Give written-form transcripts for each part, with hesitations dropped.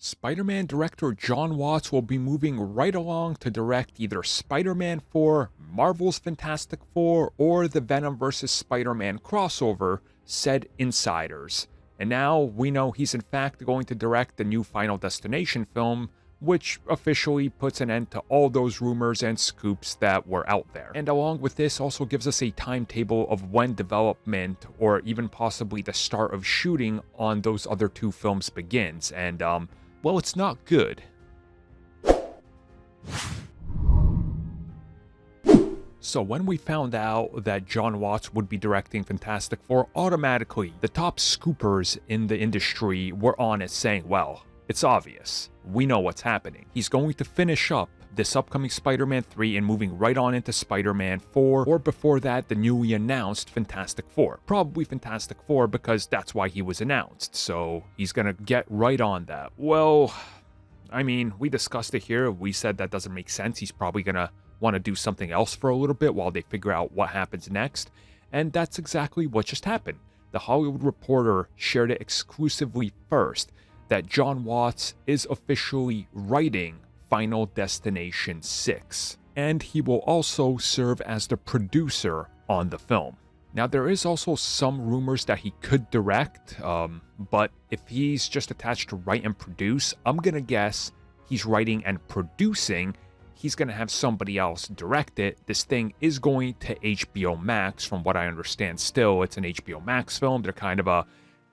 Spider-Man director Jon Watts will be moving right along to direct either Spider-Man 4, Marvel's Fantastic Four, or the Venom vs. Spider-Man crossover, said insiders. And now we know he's in fact going to direct the new Final Destination film, which officially puts an end to all those rumors and scoops that were out there. And along with this also gives us a timetable of when development or even possibly the start of shooting on those other two films begins. And well, it's not good. So when we found out that Jon Watts would be directing Fantastic Four, automatically the top scoopers in the industry were on it saying, well, it's obvious. We know what's happening. He's going to finish up this upcoming Spider-Man 3 and moving right on into Spider-Man 4, or before that, the newly announced Fantastic Four. Probably Fantastic Four because that's why he was announced, so he's gonna get right on that. Well, I mean, we discussed it here. We said that doesn't make sense. He's probably gonna want to do something else for a little bit while they figure out what happens next, and that's exactly what just happened. The Hollywood Reporter shared it exclusively first that Jon Watts is officially writing Final Destination 6, and he will also serve as the producer on the film. Now, there is also some rumors that he could direct, but if he's just attached to write and produce, I'm gonna guess he's writing and producing. He's gonna have somebody else direct it. This thing is going to HBO Max, from what I understand. Still, it's an HBO Max film. They're kind of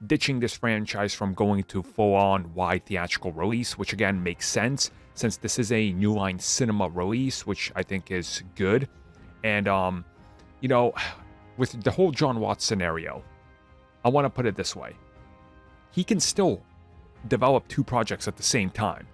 ditching this franchise from going to full-on wide theatrical release, which again makes sense since this is a New Line Cinema release, which I think is good. And you know, with the whole Jon Watts scenario, I want to put it this way: he can still develop two projects at the same time.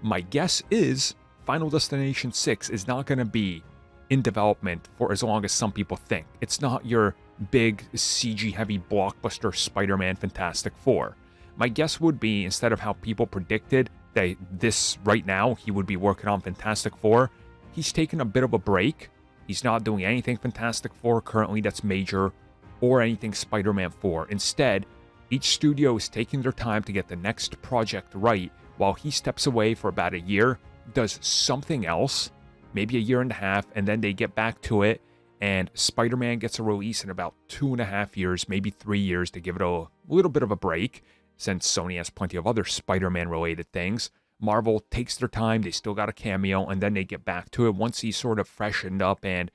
My guess is Final Destination 6 is not going to be in development for as long as some people think. It's not your big CG-heavy blockbuster Spider-Man Fantastic Four. My guess would be, instead of how people predicted that this right now he would be working on Fantastic Four, he's taking a bit of a break. He's not doing anything Fantastic Four currently that's major, or anything Spider-Man 4. Instead, each studio is taking their time to get the next project right, while he steps away for about a year, does something else, maybe a year and a half, and then they get back to it, and Spider-Man gets a release in about 2.5 years, maybe 3 years, to give it a little bit of a break, since Sony has plenty of other Spider-Man related things. Marvel takes their time, they still got a cameo, and then they get back to it once he's sort of freshened up and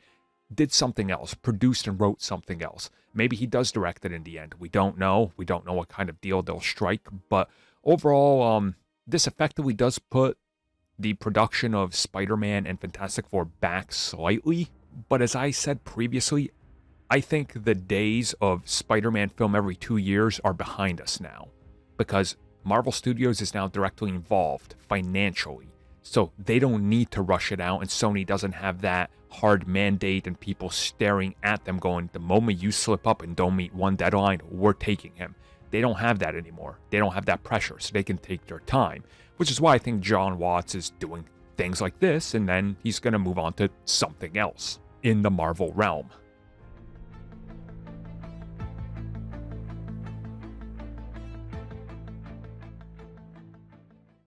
did something else, produced and wrote something else. Maybe he does direct it in the end. We don't know. We don't know what kind of deal they'll strike, but overall, this effectively does put the production of Spider-Man and Fantastic Four back slightly. But as I said previously, I think the days of Spider-Man film every 2 years are behind us now, because Marvel Studios is now directly involved financially, so they don't need to rush it out, and Sony doesn't have that hard mandate and people staring at them going, the moment you slip up and don't meet one deadline, we're taking him. They don't have that anymore. They don't have that pressure, so they can take their time, which is why I think Jon Watts is doing things like this, and then he's going to move on to something else in the Marvel realm.